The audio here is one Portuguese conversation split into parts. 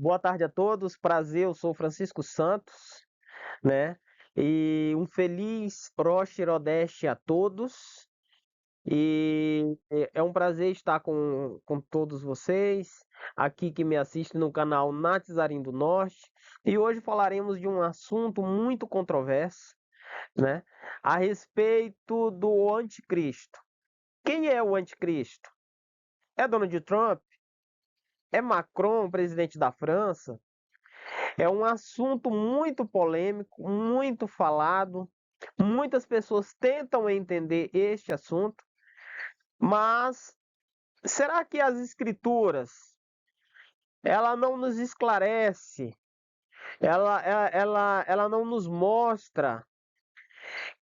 Boa tarde a todos, prazer, eu sou Francisco Santos, né? E um feliz Próspero Odeste a todos. É um prazer estar com todos vocês, aqui que me assistem no canal Natizarim do Norte. E hoje falaremos de um assunto muito controverso, né? A respeito do anticristo. Quem é o anticristo? É Donald Trump? É Macron, presidente da França? É um assunto muito polêmico, muito falado. Muitas pessoas tentam entender este assunto, mas será que as escrituras ela não nos esclarece? Ela não nos mostra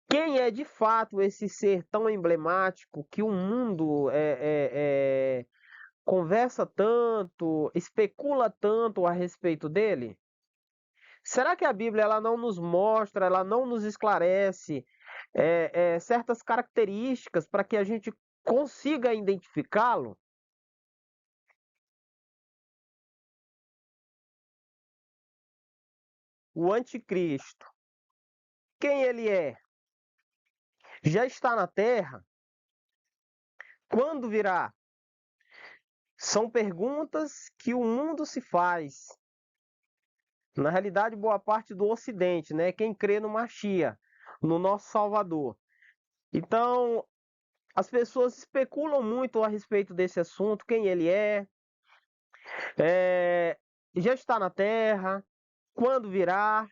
quem é de fato esse ser tão emblemático que o mundo conversa tanto, especula tanto a respeito dele? Será que a Bíblia ela não nos mostra, ela não nos esclarece certas características para que a gente consiga identificá-lo? O anticristo, quem ele é? Já está na Terra? Quando virá? São perguntas que o mundo se faz. Na realidade, boa parte do Ocidente, né? Quem crê no Machia, no nosso Salvador. Então, as pessoas especulam muito a respeito desse assunto, quem ele é, já está na Terra, quando virá?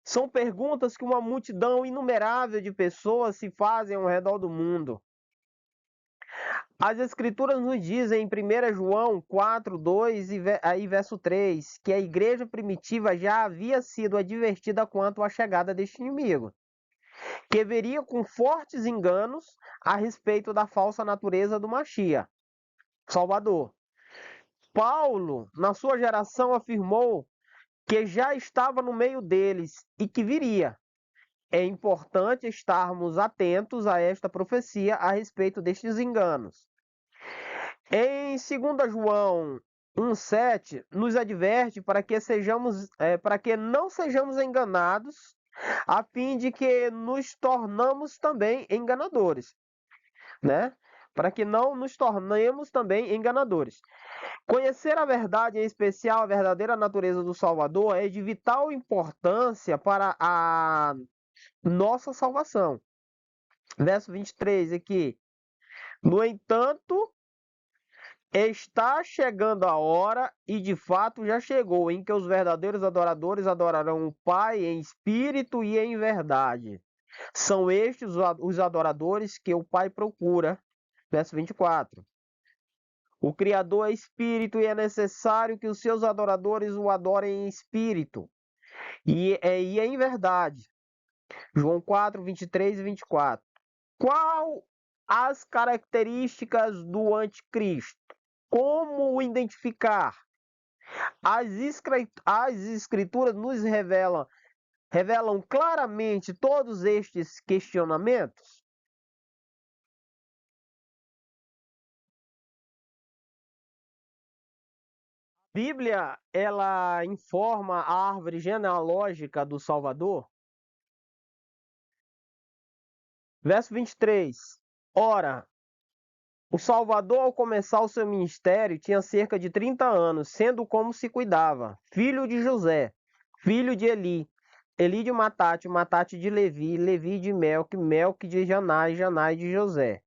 São perguntas que uma multidão inumerável de pessoas se fazem ao redor do mundo. As Escrituras nos dizem em 1 João 4, 2 e aí verso 3, que a igreja primitiva já havia sido advertida quanto à chegada deste inimigo, que viria com fortes enganos a respeito da falsa natureza do Machia, Salvador. Paulo, na sua geração, afirmou que já estava no meio deles e que viria. É importante estarmos atentos a esta profecia a respeito destes enganos. Em 2 João 1,7 nos adverte para que não sejamos enganados, a fim de que nos tornamos também enganadores, né? Para que não nos tornemos também enganadores. Conhecer a verdade, em especial a verdadeira natureza do Salvador, é de vital importância para a nossa salvação. Verso 23 aqui. No entanto, está chegando a hora, e de fato já chegou, em que os verdadeiros adoradores adorarão o Pai em espírito e em verdade. São estes os adoradores que o Pai procura. Verso 24. O Criador é espírito e é necessário que os seus adoradores o adorem em espírito e em verdade. João 4, 23 e 24. Qual as características do anticristo? Como o identificar? As escrituras nos revelam claramente todos estes questionamentos. A Bíblia, ela informa a árvore genealógica do Salvador. Verso 23. Ora, o Salvador, ao começar o seu ministério, tinha cerca de 30 anos, sendo como se cuidava, filho de José, filho de Eli, Eli de Matate, Matate de Levi, Levi de Melque, Melque de Janai, Janai de José.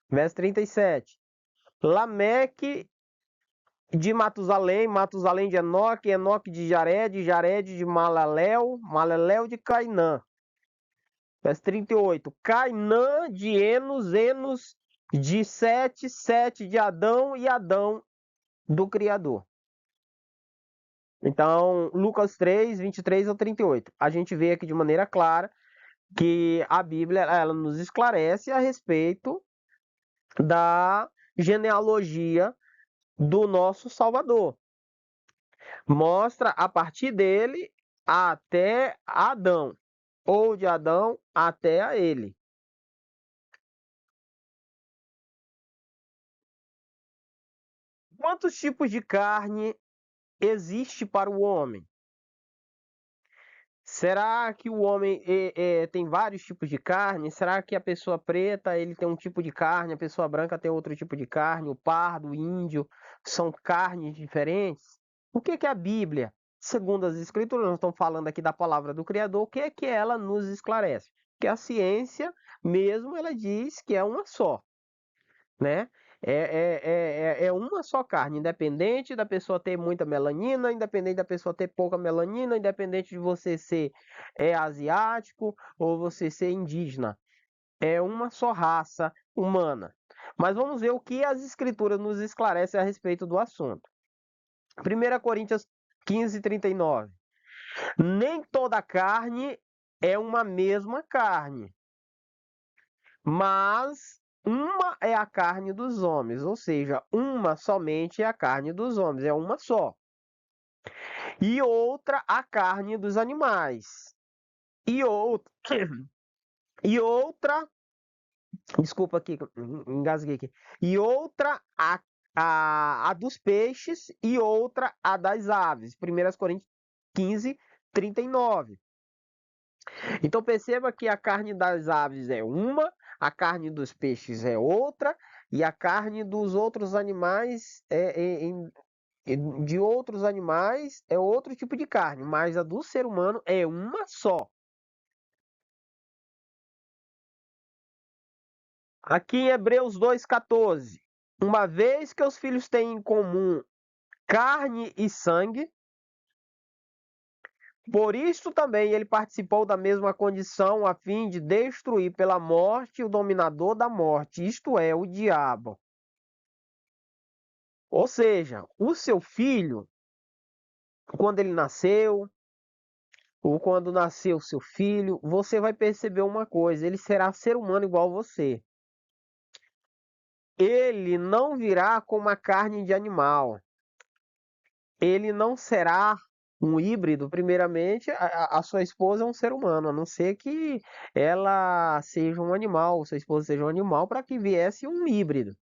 Verso 37. Lameque de Matusalém, Matusalém de Enoque, Enoque de Jared, Jared de Malaléu, Malaléu de Cainã. Verso 38. Cainã de Enos, Enos de Sete, Sete de Adão e Adão do Criador. Então, Lucas 3, 23 ao 38. A gente vê aqui de maneira clara que a Bíblia ela nos esclarece a respeito da genealogia do nosso Salvador. Mostra a partir dele até Adão, ou de Adão até a ele. Quantos tipos de carne existe para o homem? Será que o homem tem vários tipos de carne? Será que a pessoa preta ele tem um tipo de carne, a pessoa branca tem outro tipo de carne, o pardo, o índio, são carnes diferentes? O que que a Bíblia, segundo as Escrituras, nós estamos falando aqui da palavra do Criador, o que é que ela nos esclarece? Que a ciência mesmo ela diz que é uma só, né? É uma só carne, independente da pessoa ter muita melanina, independente da pessoa ter pouca melanina, independente de você ser asiático ou você ser indígena. É uma só raça humana. Mas vamos ver o que as escrituras nos esclarecem a respeito do assunto. 1 Coríntios 15:39. Nem toda carne é uma mesma carne, mas uma é a carne dos homens, ou seja, uma somente é a carne dos homens, é uma só. E outra a carne dos animais. E outra, e outra, desculpa aqui, engasguei aqui. E outra a dos peixes e outra a das aves. 1 Coríntios 15:39. Então perceba que a carne das aves é uma, a carne dos peixes é outra, e a carne dos outros animais de outros animais é outro tipo de carne, mas a do ser humano é uma só. Aqui em Hebreus 2:14. Uma vez que os filhos têm em comum carne e sangue, por isso também ele participou da mesma condição, a fim de destruir pela morte o dominador da morte, isto é, o diabo. Ou seja, o seu filho, quando ele nasceu, ou quando nasceu seu filho, você vai perceber uma coisa: ele será ser humano igual você. Ele não virá com uma carne de animal. Ele não será um híbrido. Primeiramente, a sua esposa é um ser humano, a não ser que ela seja um animal, sua esposa seja um animal, para que viesse um híbrido.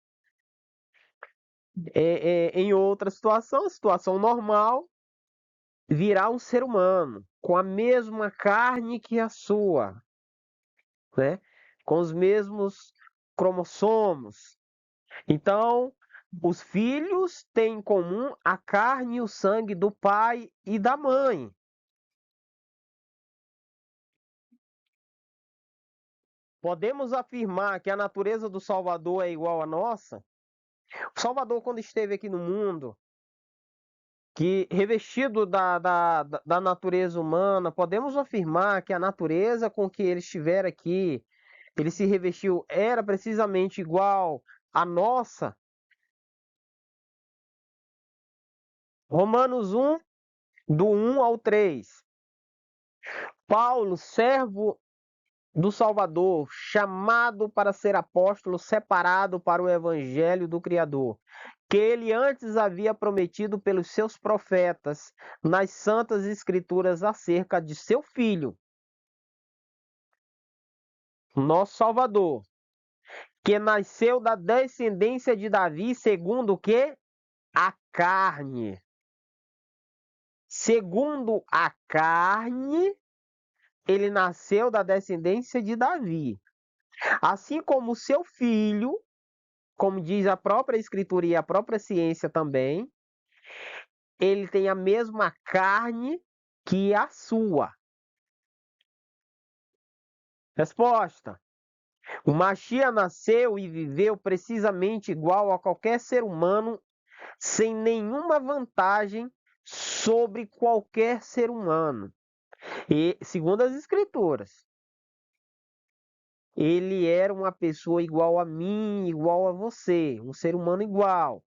Em outra situação, situação normal, virá um ser humano com a mesma carne que a sua, né? Com os mesmos cromossomos. Então, os filhos têm em comum a carne e o sangue do pai e da mãe. Podemos afirmar que a natureza do Salvador é igual à nossa? O Salvador, quando esteve aqui no mundo, que revestido da natureza humana, podemos afirmar que a natureza com que ele estiver aqui, ele se revestiu, era precisamente igual à nossa? Romanos 1, do 1 ao 3. Paulo, servo do Salvador, chamado para ser apóstolo, separado para o evangelho do Criador, que ele antes havia prometido pelos seus profetas nas santas escrituras acerca de seu filho, nosso Salvador, que nasceu da descendência de Davi, segundo o que? A carne. Segundo a carne, ele nasceu da descendência de Davi. Assim como seu filho, como diz a própria Escritura e a própria ciência também, ele tem a mesma carne que a sua. Resposta: o Mashiach nasceu e viveu precisamente igual a qualquer ser humano, sem nenhuma vantagem sobre qualquer ser humano. E, segundo as Escrituras, ele era uma pessoa igual a mim, igual a você, um ser humano igual.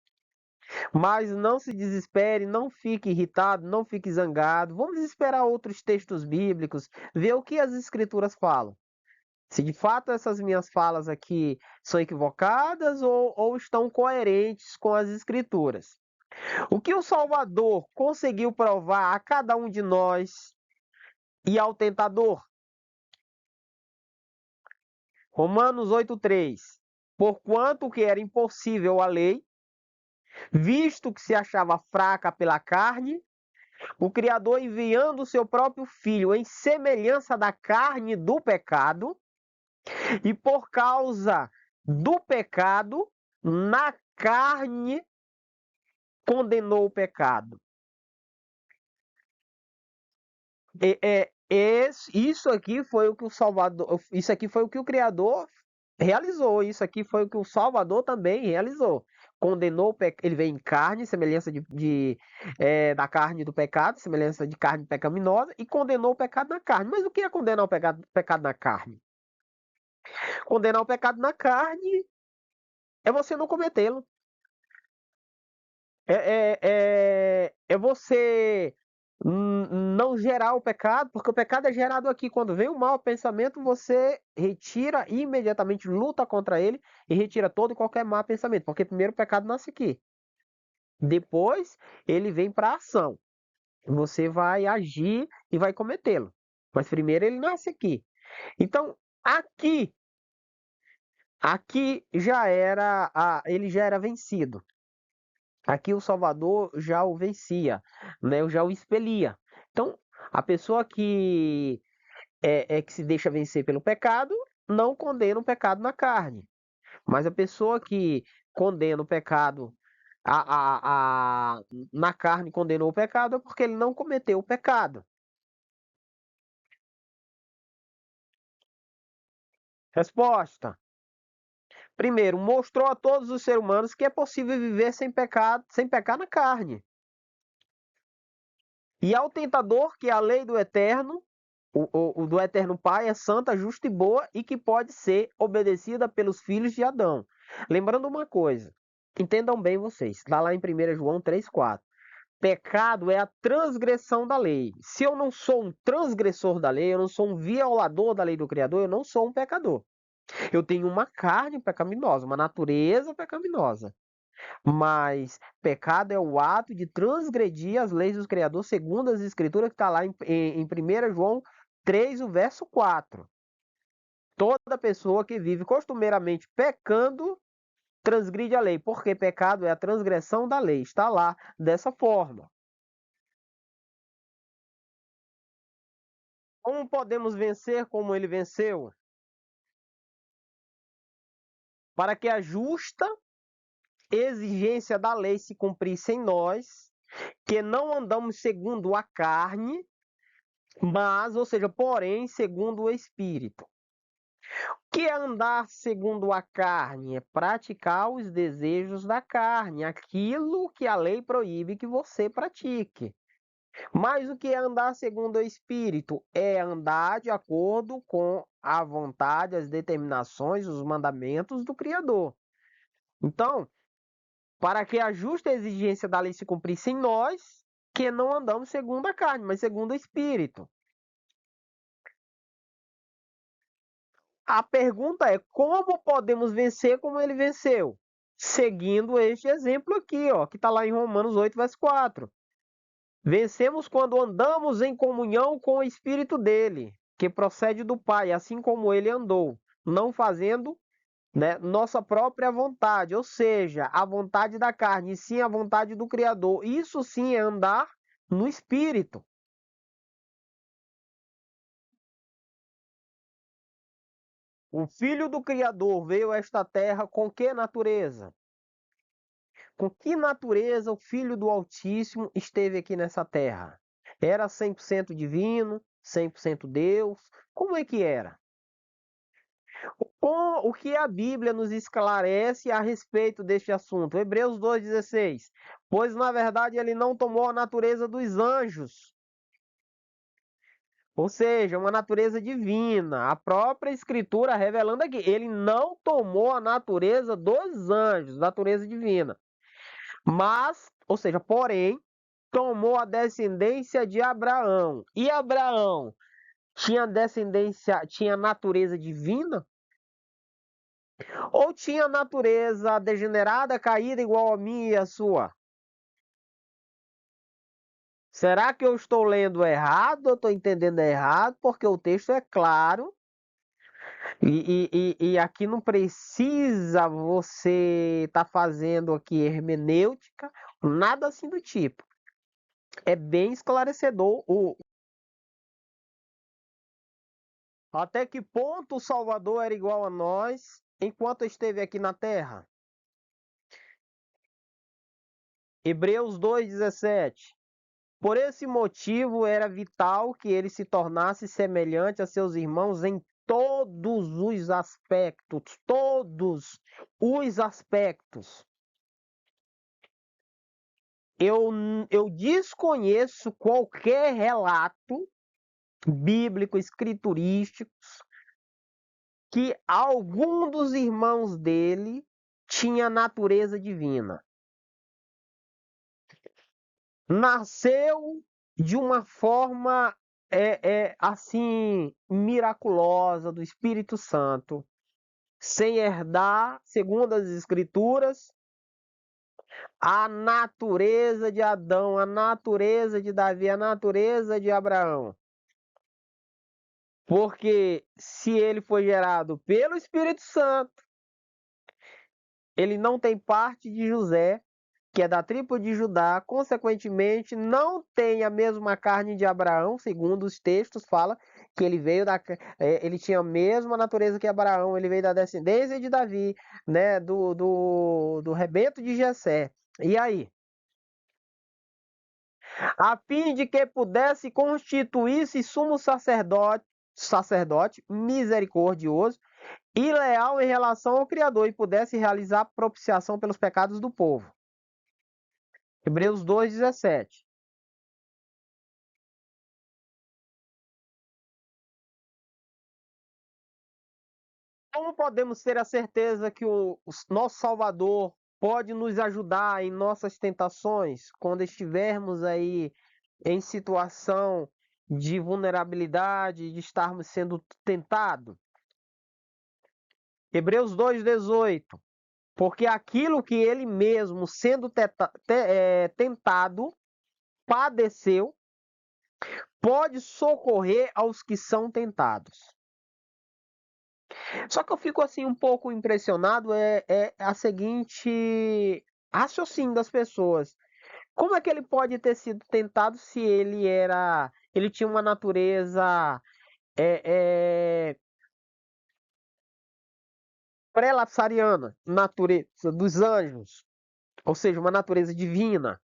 Mas não se desespere, não fique irritado, não fique zangado. Vamos esperar outros textos bíblicos, ver o que as Escrituras falam. Se de fato essas minhas falas aqui são equivocadas ou estão coerentes com as Escrituras. O que o Salvador conseguiu provar a cada um de nós e ao tentador? Romanos 8:3. Porquanto que era impossível à lei, Visto que se achava fraca pela carne, o Criador enviando o seu próprio Filho em semelhança da carne do pecado, e por causa do pecado, na carne condenou o pecado. Isso aqui foi o que o Salvador, isso aqui foi o que o Criador realizou, isso aqui foi o que o Salvador também realizou. Condenou ele veio em carne, semelhança da carne do pecado, semelhança de carne pecaminosa, e condenou o pecado na carne. Mas o que é condenar o pecado na carne? Condenar o pecado na carne é você não cometê-lo. É você não gerar o pecado, porque o pecado é gerado aqui. Quando vem o mau pensamento, você retira imediatamente, luta contra ele e retira todo e qualquer mau pensamento, porque primeiro o pecado nasce aqui. Depois ele vem para a ação. Você vai agir e vai cometê-lo. Mas primeiro ele nasce aqui. Então, aqui ele já era vencido. Aqui o Salvador já o vencia, né? Já o expelia. Então, a pessoa que se deixa vencer pelo pecado não condena o pecado na carne. Mas a pessoa que condena o pecado na carne, condenou o pecado, é porque ele não cometeu o pecado. Resposta. Primeiro, mostrou a todos os seres humanos que é possível viver sem pecado, sem pecar na carne. E ao tentador que a lei do eterno, o do eterno Pai, é santa, justa e boa e que pode ser obedecida pelos filhos de Adão. Lembrando uma coisa, entendam bem vocês, está lá em 1 João 3,4. Pecado é a transgressão da lei. Se eu não sou um transgressor da lei, eu não sou um violador da lei do Criador, eu não sou um pecador. Eu tenho uma carne pecaminosa, uma natureza pecaminosa. Mas pecado é o ato de transgredir as leis do Criador, segundo as Escrituras, que está lá em 1 João 3, o verso 4. Toda pessoa que vive costumeiramente pecando transgride a lei, porque pecado é a transgressão da lei. Está lá dessa forma. Como podemos vencer como ele venceu? Para que a justa exigência da lei se cumprisse em nós, que não andamos segundo a carne, mas, ou seja, porém, segundo o Espírito. O que é andar segundo a carne? É praticar os desejos da carne, aquilo que a lei proíbe que você pratique. Mas o que é andar segundo o Espírito? É andar de acordo com a vontade, as determinações, os mandamentos do Criador. Então, para que a justa exigência da lei se cumprisse em nós, que não andamos segundo a carne, mas segundo o Espírito. A pergunta é: como podemos vencer como ele venceu? Seguindo este exemplo aqui, ó, que está lá em Romanos 8, verso 4. Vencemos quando andamos em comunhão com o Espírito dele, que procede do Pai, assim como ele andou, não fazendo, né, nossa própria vontade, ou seja, a vontade da carne, e sim a vontade do Criador. Isso sim é andar no Espírito. O Filho do Criador veio a esta terra com que natureza? Com que natureza o Filho do Altíssimo esteve aqui nessa terra? Era 100% divino, 100% Deus? Como é que era? O que a Bíblia nos esclarece a respeito deste assunto? Hebreus 2,16. Pois, na verdade, ele não tomou a natureza dos anjos, ou seja, uma natureza divina. A própria Escritura revelando aqui, ele não tomou a natureza dos anjos, natureza divina. Mas, ou seja, porém, tomou a descendência de Abraão. E Abraão tinha descendência, tinha natureza divina? Ou tinha natureza degenerada, caída igual a minha e a sua? Será que eu estou lendo errado? Eu estou entendendo errado? Porque o texto é claro E aqui não precisa você estar fazendo aqui hermenêutica, nada assim do tipo. É bem esclarecedor até que ponto o Salvador era igual a nós enquanto esteve aqui na Terra. Hebreus 2,17. Por esse motivo era vital que ele se tornasse semelhante a seus irmãos em todos os aspectos. Todos os aspectos. Eu desconheço qualquer relato bíblico, escriturístico, que algum dos irmãos dele tinha natureza divina. Nasceu de uma forma assim miraculosa do Espírito Santo, sem herdar, segundo as Escrituras, a natureza de Adão, a natureza de Davi, a natureza de Abraão. Porque se ele foi gerado pelo Espírito Santo, ele não tem parte de José, que é da tribo de Judá, consequentemente não tem a mesma carne de Abraão, segundo os textos fala que ele veio ele tinha a mesma natureza que Abraão, ele veio da descendência de Davi, né, do rebento de Jessé. E aí? A fim de que pudesse constituir-se sumo sacerdote misericordioso e leal em relação ao Criador e pudesse realizar propiciação pelos pecados do povo. Hebreus 2,17. Como podemos ter a certeza que o nosso Salvador pode nos ajudar em nossas tentações quando estivermos aí em situação de vulnerabilidade, de estarmos sendo tentados? Hebreus 2,18. Porque aquilo que ele mesmo, sendo tentado, padeceu, pode socorrer aos que são tentados. Só que eu fico assim um pouco impressionado é a seguinte raciocínio das pessoas. Como é que ele pode ter sido tentado se ele tinha uma natureza é, é, pré-lapsariana, natureza dos anjos, ou seja, uma natureza divina?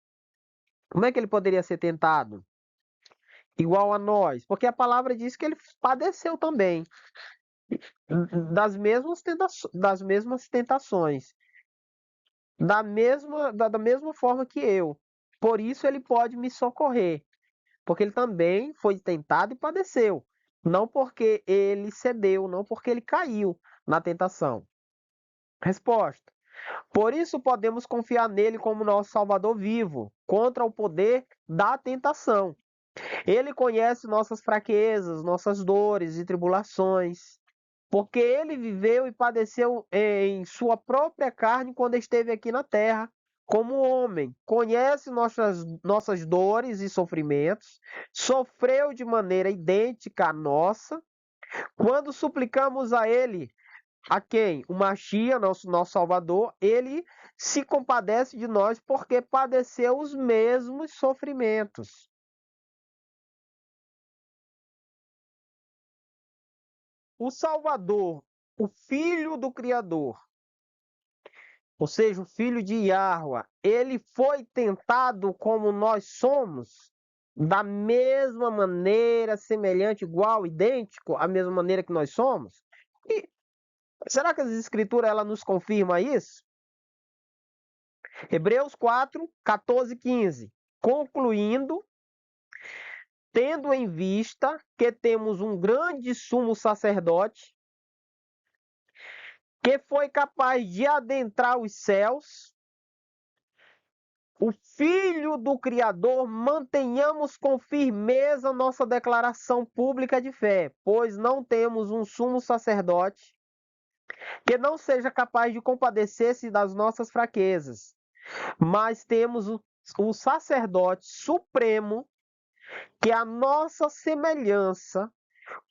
Como é que ele poderia ser tentado igual a nós? Porque a palavra diz que ele padeceu também das mesmas tentações. Da mesma forma que eu. Por isso ele pode me socorrer, porque ele também foi tentado e padeceu. Não porque ele cedeu, não porque ele caiu na tentação. Resposta: por isso podemos confiar nele como nosso Salvador vivo, contra o poder da tentação. Ele conhece nossas fraquezas, nossas dores e tribulações, porque ele viveu e padeceu em sua própria carne quando esteve aqui na terra, como homem. Conhece nossas dores e sofrimentos, sofreu de maneira idêntica à nossa. Quando suplicamos a ele, a quem? O Machia, nosso Salvador, ele se compadece de nós porque padeceu os mesmos sofrimentos. O Salvador, o Filho do Criador, ou seja, o filho de Yahweh, ele foi tentado como nós somos, da mesma maneira, semelhante, igual, idêntico, à mesma maneira que nós somos? E será que as Escrituras ela nos confirma isso? Hebreus 4, 14 e 15. Concluindo, tendo em vista que temos um grande sumo sacerdote, que foi capaz de adentrar os céus, o Filho do Criador, mantenhamos com firmeza nossa declaração pública de fé, pois não temos um sumo sacerdote que não seja capaz de compadecer-se das nossas fraquezas, mas temos o sacerdote supremo que a nossa semelhança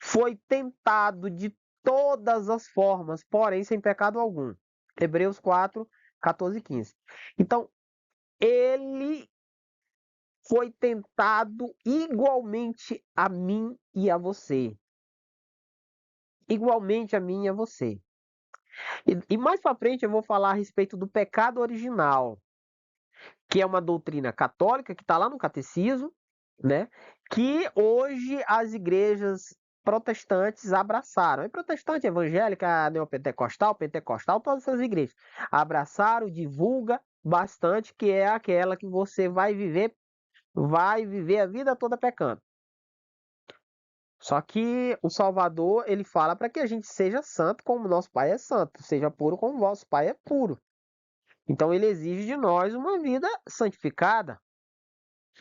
foi tentado de todas as formas, porém sem pecado algum. Hebreus 4, 14 e 15. Então, ele foi tentado igualmente a mim e a você. Igualmente a mim e a você. E mais para frente eu vou falar a respeito do pecado original, que é uma doutrina católica que está lá no catecismo, né? Que hoje as igrejas protestantes abraçaram. É protestante, evangélica, neopentecostal, pentecostal, todas essas igrejas abraçaram, divulga bastante, que é aquela que você vai viver a vida toda pecando. Só que o Salvador, ele fala para que a gente seja santo como nosso Pai é santo, seja puro como vosso Pai é puro. Então ele exige de nós uma vida santificada.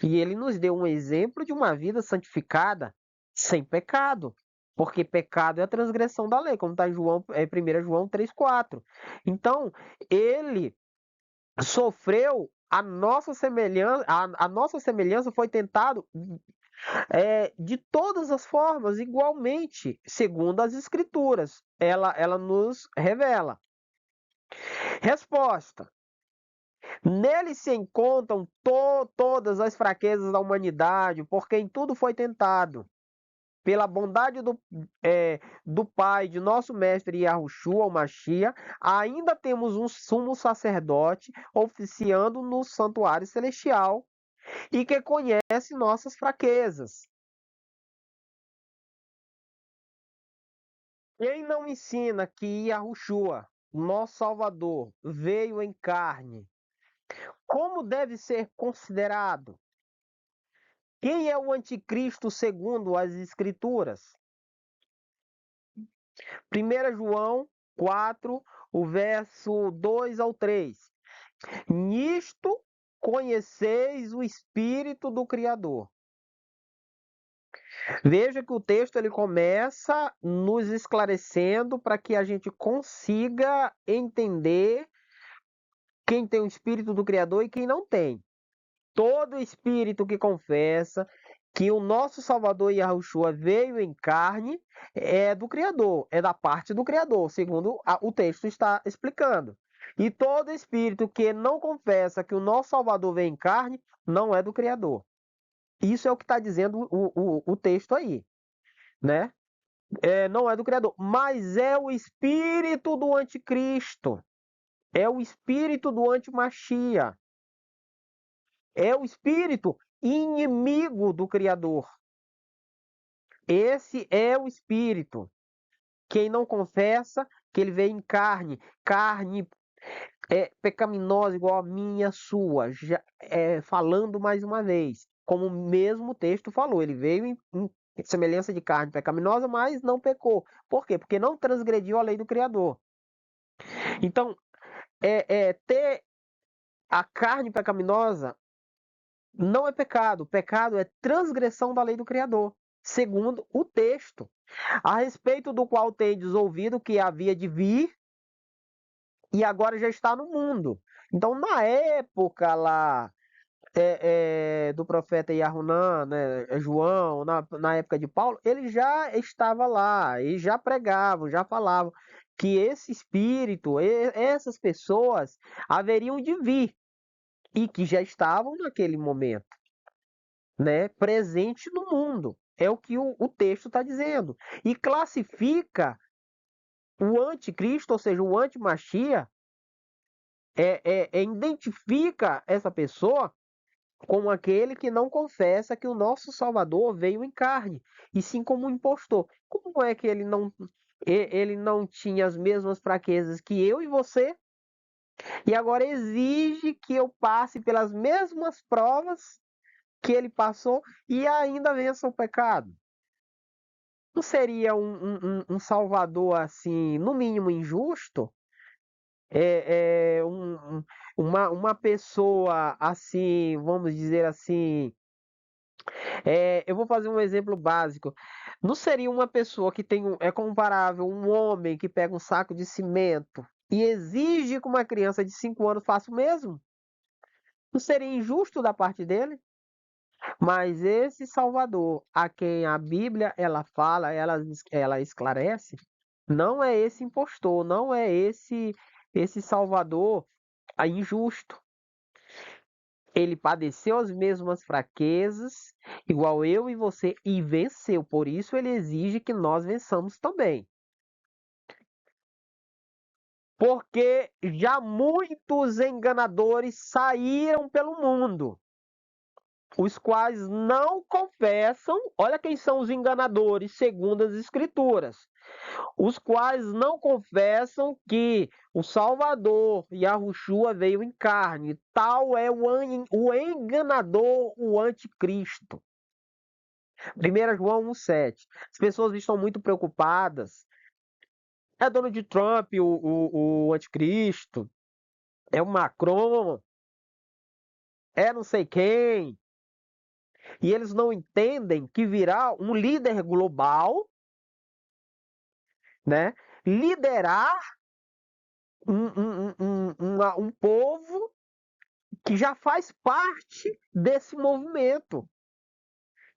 E ele nos deu um exemplo de uma vida santificada sem pecado. Porque pecado é a transgressão da lei, como está em João, 1 João 3,4. Então, ele sofreu a nossa semelhança, a nossa semelhança foi tentado de todas as formas, igualmente, segundo as Escrituras. Ela nos revela. Resposta: nele se encontram todas as fraquezas da humanidade, porque em tudo foi tentado. Pela bondade do Pai, de nosso mestre Yahushua, o Mashiach, ainda temos um sumo sacerdote oficiando no santuário celestial e que conhece nossas fraquezas. Quem não ensina que Yahushua, nosso Salvador, veio em carne, como deve ser considerado? Quem é o anticristo segundo as Escrituras? 1 João 4, o verso 2 ao 3. Nisto conheceis o Espírito do Criador. Veja que o texto ele começa nos esclarecendo para que a gente consiga entender quem tem o Espírito do Criador e quem não tem. Todo espírito que confessa que o nosso Salvador Yahushua veio em carne é do Criador, é da parte do Criador, segundo o texto está explicando. E todo espírito que não confessa que o nosso Salvador veio em carne não é do Criador. Isso é o que está dizendo o texto aí, né? Não é do Criador, mas é o espírito do anticristo, é o espírito do antimachia, é o espírito inimigo do Criador. Esse é o espírito. Quem não confessa que ele veio em carne, carne pecaminosa igual a minha, a sua, falando mais uma vez, como o mesmo texto falou, ele veio em semelhança de carne pecaminosa, mas não pecou. Por quê? Porque não transgrediu a lei do Criador. Então, ter a carne pecaminosa não é pecado. Pecado é transgressão da lei do Criador, segundo o texto, a respeito do qual tendes ouvido que havia de vir e agora já está no mundo. Então, na época lá do profeta Yahunan, né, João, na época de Paulo, ele já estava lá e já pregavam, já falavam que esse espírito, essas pessoas haveriam de vir e que já estavam naquele momento, né, presente no mundo. É o que o texto está dizendo. E classifica o anticristo, ou seja, o antimachia, identifica essa pessoa como aquele que não confessa que o nosso Salvador veio em carne, e sim como um impostor. Como é que ele não tinha as mesmas fraquezas que eu e você, e agora exige que eu passe pelas mesmas provas que ele passou e ainda vença o pecado? Não seria um Salvador assim, no mínimo injusto? Uma pessoa assim, vamos dizer assim, eu vou fazer um exemplo básico. Não seria uma pessoa que é comparável um homem que pega um saco de cimento e exige que uma criança de 5 anos faça o mesmo? Não seria injusto da parte dele? Mas esse Salvador, a quem a Bíblia ela fala, ela esclarece, Não é esse impostor, não é esse Salvador injusto. Ele padeceu as mesmas fraquezas, igual eu e você, e venceu. Por isso ele exige que nós vençamos também. Porque já muitos enganadores saíram pelo mundo, os quais não confessam, olha quem são os enganadores, segundo as Escrituras, os quais não confessam que o Salvador, Yahushua, veio em carne. Tal é o enganador, o anticristo. 1 João 1,7. As pessoas estão muito preocupadas. É Donald Trump, o anticristo. É o Macron. É não sei quem. E eles não entendem que virá um líder global, né? Liderar um povo que já faz parte desse movimento,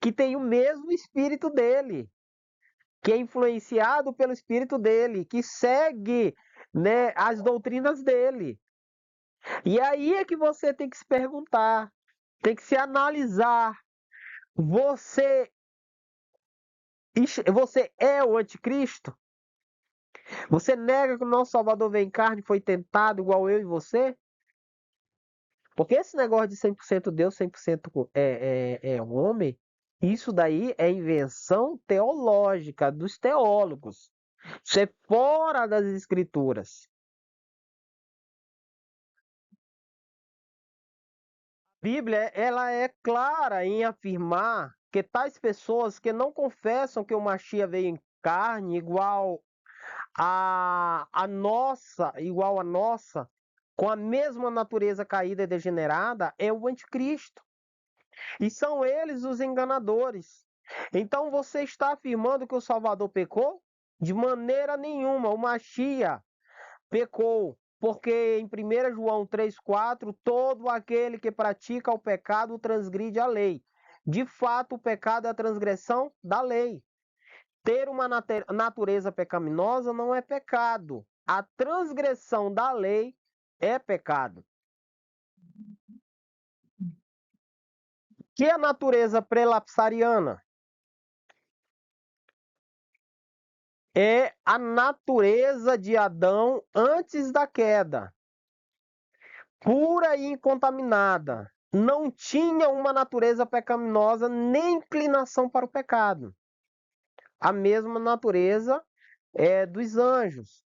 que tem o mesmo espírito dele, que é influenciado pelo espírito dele, que segue, né, as doutrinas dele. E aí é que você tem que se perguntar, tem que se analisar. Você, você é o anticristo? Você nega que o nosso Salvador veio em carne e foi tentado igual eu e você? Porque esse negócio de 100% Deus, 100% é homem, isso daí é invenção teológica dos teólogos. Isso é fora das escrituras. A Bíblia, ela é clara em afirmar que tais pessoas que não confessam que o Machia veio em carne igual a nossa, com a mesma natureza caída e degenerada, é o anticristo. E são eles os enganadores. Então você está afirmando que o Salvador pecou? De maneira nenhuma. O Machia pecou. Porque em 1 João 3,4, todo aquele que pratica o pecado transgride a lei. De fato, o pecado é a transgressão da lei. Ter uma natureza pecaminosa não é pecado. A transgressão da lei é pecado. Que é a natureza prelapsariana? É a natureza de Adão antes da queda, pura e incontaminada. Não tinha uma natureza pecaminosa nem inclinação para o pecado. A mesma natureza é dos anjos,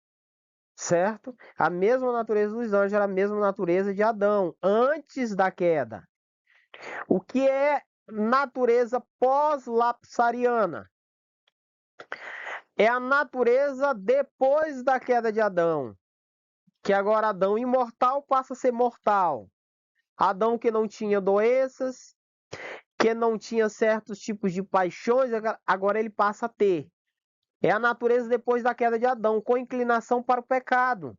certo? A mesma natureza dos anjos era a mesma natureza de Adão antes da queda. O que é natureza pós-lapsariana? É a natureza depois da queda de Adão. Que agora Adão imortal passa a ser mortal. Adão que não tinha doenças, que não tinha certos tipos de paixões, agora ele passa a ter. É a natureza depois da queda de Adão, com inclinação para o pecado.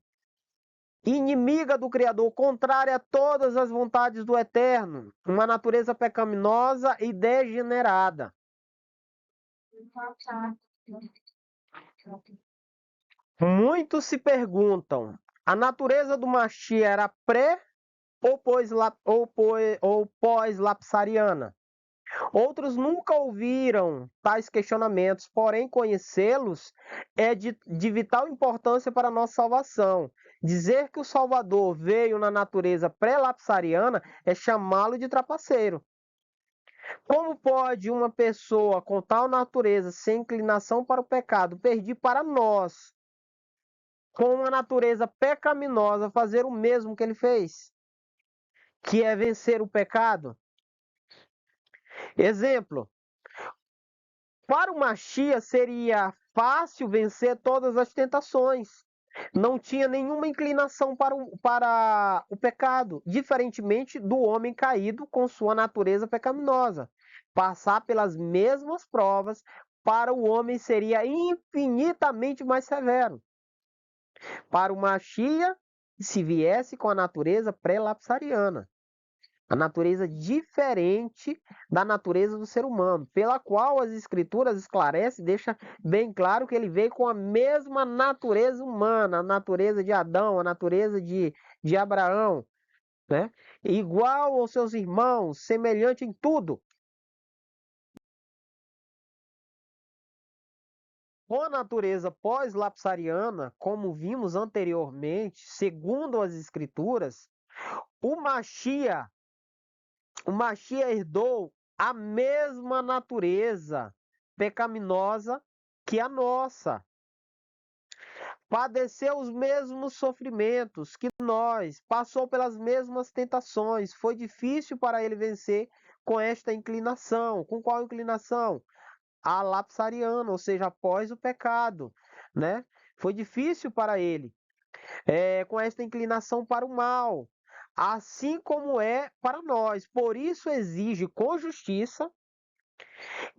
Inimiga do Criador, contrária a todas as vontades do Eterno. Uma natureza pecaminosa e degenerada. Muitos se perguntam, a natureza do Machia era pré ou pós-lapsariana? Outros nunca ouviram tais questionamentos, porém conhecê-los é de vital importância para a nossa salvação. Dizer que o Salvador veio na natureza pré-lapsariana é chamá-lo de trapaceiro. Como pode uma pessoa com tal natureza, sem inclinação para o pecado, pedir para nós, com uma natureza pecaminosa, fazer o mesmo que ele fez? Que é vencer o pecado? Exemplo, para o Machia seria fácil vencer todas as tentações. Não tinha nenhuma inclinação para o pecado, diferentemente do homem caído com sua natureza pecaminosa. Passar pelas mesmas provas para o homem seria infinitamente mais severo. Para o Machia, se viesse com a natureza pré-lapsariana. A natureza diferente da natureza do ser humano, pela qual as escrituras esclarecem e deixa bem claro que ele veio com a mesma natureza humana, a natureza de Adão, a natureza de Abraão, né? Igual aos seus irmãos, semelhante em tudo. Com a natureza pós-lapsariana, como vimos anteriormente, segundo as escrituras, o Machia, o Machia herdou a mesma natureza pecaminosa que a nossa. Padeceu os mesmos sofrimentos que nós, passou pelas mesmas tentações. Foi difícil para ele vencer com esta inclinação. Com qual inclinação? A lapsariana, ou seja, após o pecado, né? Foi difícil para ele, com esta inclinação para o mal, assim como é para nós. Por isso exige com justiça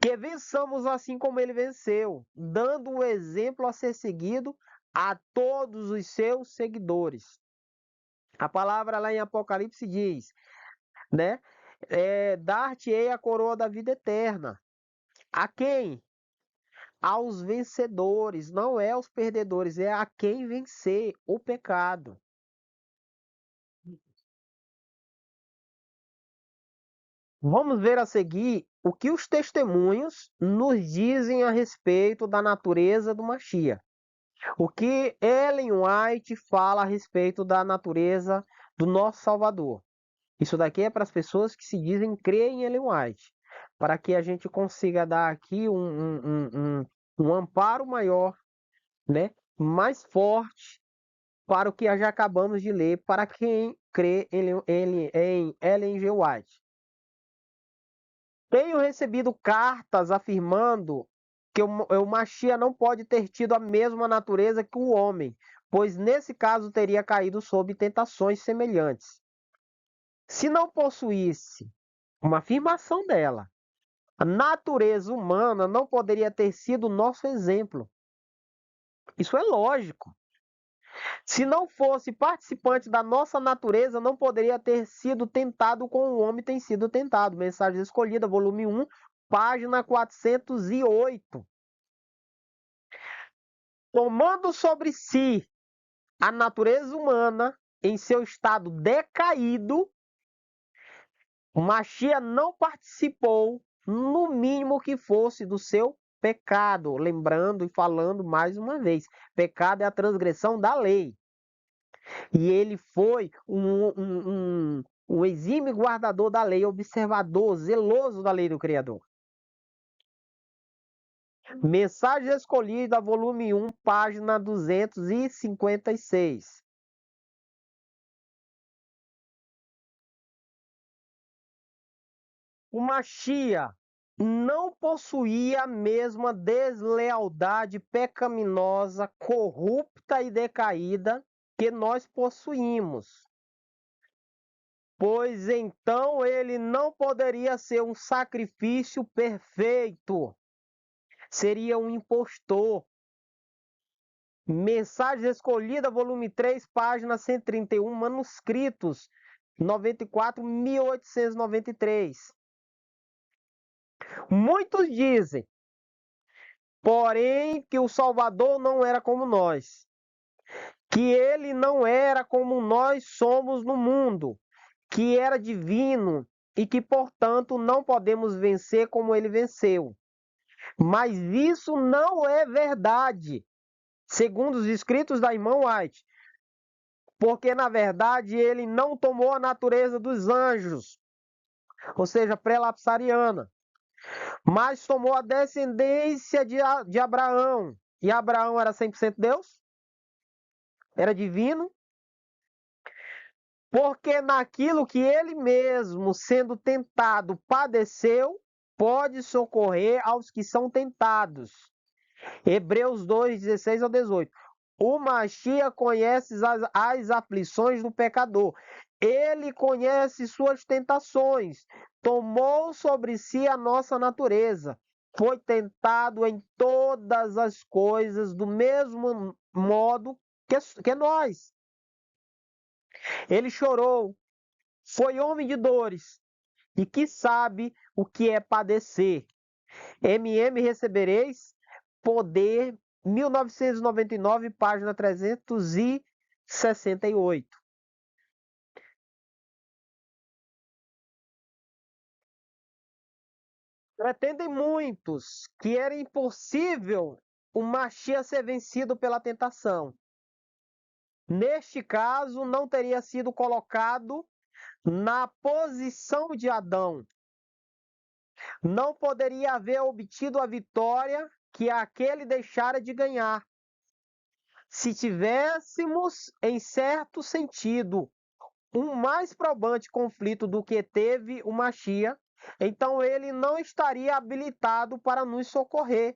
que vençamos assim como ele venceu, dando um exemplo a ser seguido a todos os seus seguidores. A palavra lá em Apocalipse diz, né? Dar-te-ei a coroa da vida eterna. A quem? Aos vencedores, não é aos perdedores, é a quem vencer o pecado. Vamos ver a seguir o que os testemunhos nos dizem a respeito da natureza do Machia. O que Ellen White fala a respeito da natureza do nosso Salvador. Isso daqui é para as pessoas que se dizem crer em Ellen White, para que a gente consiga dar aqui um amparo maior, né, mais forte para o que já acabamos de ler, para quem crê em Ellen G. White. Tenho recebido cartas afirmando que o Machia não pode ter tido a mesma natureza que o homem, pois nesse caso teria caído sob tentações semelhantes. Se não possuísse uma afirmação dela, a natureza humana não poderia ter sido nosso exemplo. Isso é lógico. Se não fosse participante da nossa natureza, não poderia ter sido tentado como o homem tem sido tentado. Mensagem Escolhida, volume 1, página 408. Tomando sobre si a natureza humana em seu estado decaído, Machia não participou, no mínimo que fosse, do seu pecado. Lembrando e falando mais uma vez, pecado é a transgressão da lei. E ele foi um exímio guardador da lei, observador, zeloso da lei do Criador. Mensagem Escolhida, volume 1, página 256. O Machia não possuía a mesma deslealdade pecaminosa, corrupta e decaída que nós possuímos. Pois então ele não poderia ser um sacrifício perfeito. Seria um impostor. Mensagem Escolhida, volume 3, página 131, manuscritos 94, 1893. Muitos dizem, porém, que o Salvador não era como nós, que ele não era como nós somos no mundo, que era divino e que, portanto, não podemos vencer como ele venceu. Mas isso não é verdade, segundo os escritos da irmã White, porque, na verdade, ele não tomou a natureza dos anjos, ou seja, pré-lapsariana, mas tomou a descendência de Abraão. E Abraão era 100% Deus? Era divino? Porque naquilo que ele mesmo, sendo tentado, padeceu, pode socorrer aos que são tentados. Hebreus 2, 16 ao 18. O Machia conhece as aflições do pecador. Ele conhece suas tentações. Tomou sobre si a nossa natureza. Foi tentado em todas as coisas do mesmo modo que nós. Ele chorou, foi homem de dores e que sabe o que é padecer. MM recebereis poder, 1999, página 368. Pretendem muitos que era impossível o Mashiach ser vencido pela tentação. Neste caso, não teria sido colocado na posição de Adão. Não poderia haver obtido a vitória que aquele deixara de ganhar. Se tivéssemos, em certo sentido, um mais probante conflito do que teve o Mashiach, então ele não estaria habilitado para nos socorrer.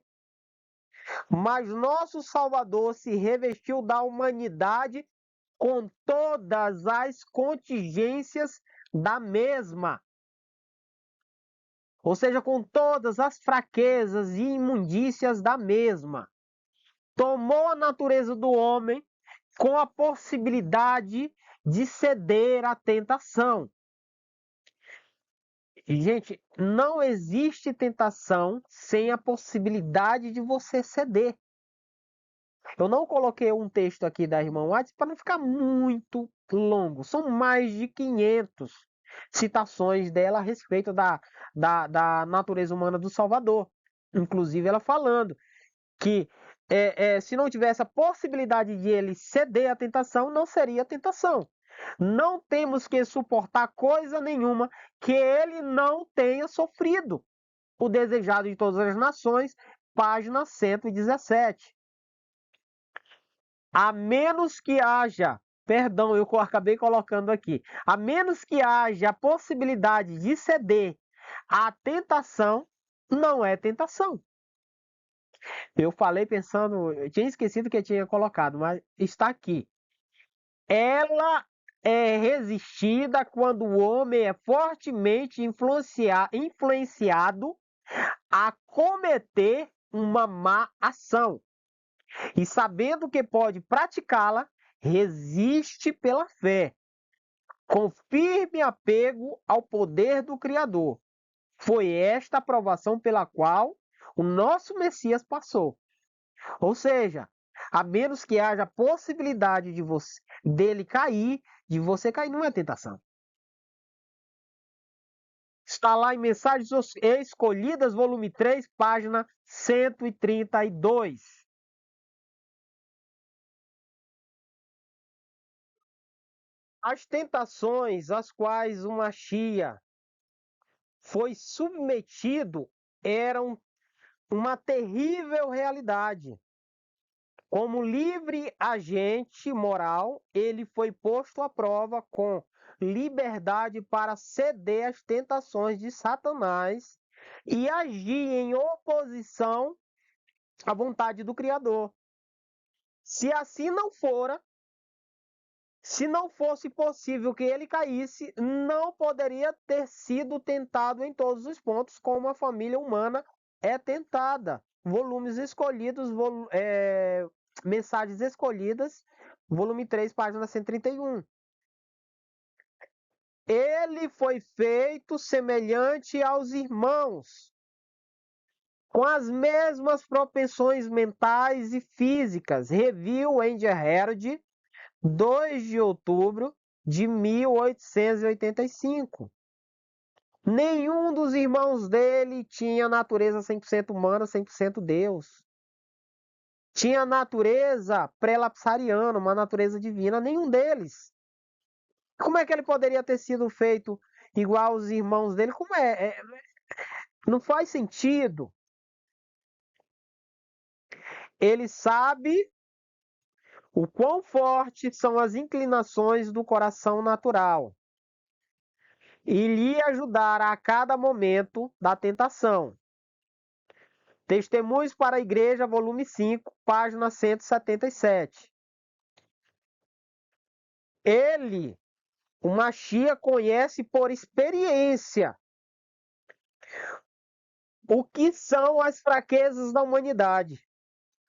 Mas nosso Salvador se revestiu da humanidade com todas as contingências da mesma, ou seja, com todas as fraquezas e imundícias da mesma. Tomou a natureza do homem com a possibilidade de ceder à tentação. E, gente, não existe tentação sem a possibilidade de você ceder. Eu não coloquei um texto aqui da irmã Watts para não ficar muito longo. São mais de 500 citações dela a respeito da natureza humana do Salvador. Inclusive ela falando que se não tivesse a possibilidade de ele ceder à tentação, não seria tentação. Não temos que suportar coisa nenhuma que ele não tenha sofrido. O desejado de todas as nações, página 117. A menos que haja, perdão, eu acabei colocando aqui, a menos que haja a possibilidade de ceder à tentação, não é tentação. Eu falei pensando, eu tinha esquecido que eu tinha colocado, mas está aqui. Ela é resistida quando o homem é fortemente influenciado a cometer uma má ação. E sabendo que pode praticá-la, resiste pela fé, com firme apego ao poder do Criador. Foi esta a provação pela qual o nosso Messias passou. Ou seja, a menos que haja possibilidade dele cair, de você cair, não é tentação. Está lá em Mensagens Escolhidas, volume 3, página 132. As tentações às quais o Mashiach foi submetido eram uma terrível realidade. Como livre agente moral, ele foi posto à prova com liberdade para ceder às tentações de Satanás e agir em oposição à vontade do Criador. Se assim não fora, se não fosse possível que ele caísse, não poderia ter sido tentado em todos os pontos, como a família humana é tentada. Volumes escolhidos, Mensagens Escolhidas, volume 3, página 131. Ele foi feito semelhante aos irmãos, com as mesmas propensões mentais e físicas. Review Angel Herald, 2 de outubro de 1885. Nenhum dos irmãos dele tinha natureza 100% humana, 100% Deus. Tinha natureza pré-lapsariana, uma natureza divina, nenhum deles. Como é que ele poderia ter sido feito igual aos irmãos dele? Como não faz sentido. Ele sabe o quão fortes são as inclinações do coração natural e lhe ajudará a cada momento da tentação. Testemunhos para a Igreja, volume 5, página 177. Ele, o Mashiach, conhece por experiência o que são as fraquezas da humanidade,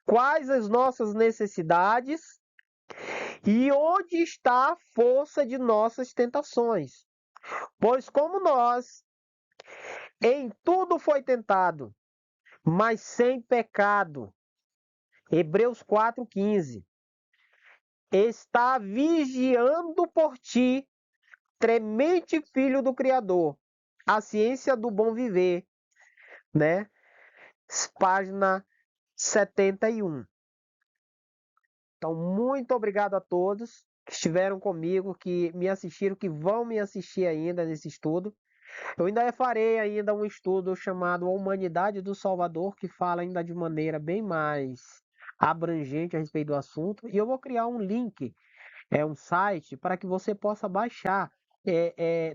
quais as nossas necessidades e onde está a força de nossas tentações. Pois como nós, em tudo foi tentado, mas sem pecado. Hebreus 4,15. Está vigiando por ti, temente filho do Criador. A ciência do bom viver, né? Página 71. Então, muito obrigado a todos que estiveram comigo, que me assistiram, que vão me assistir ainda nesse estudo. Eu ainda farei ainda um estudo chamado A Humanidade do Salvador, que fala ainda de maneira bem mais abrangente a respeito do assunto. E eu vou criar um link, um site, para que você possa baixar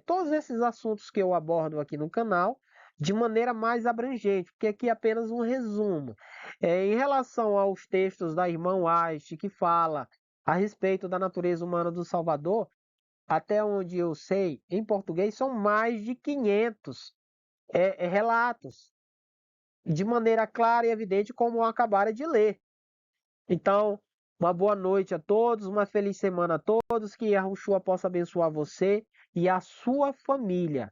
todos esses assuntos que eu abordo aqui no canal de maneira mais abrangente, porque aqui é apenas um resumo. Em relação aos textos da irmã White, que fala a respeito da natureza humana do Salvador, até onde eu sei, em português, são mais de 500 relatos, de maneira clara e evidente, como eu acabaram de ler. Então, uma boa noite a todos, uma feliz semana a todos, que a Yahushua possa abençoar você e a sua família.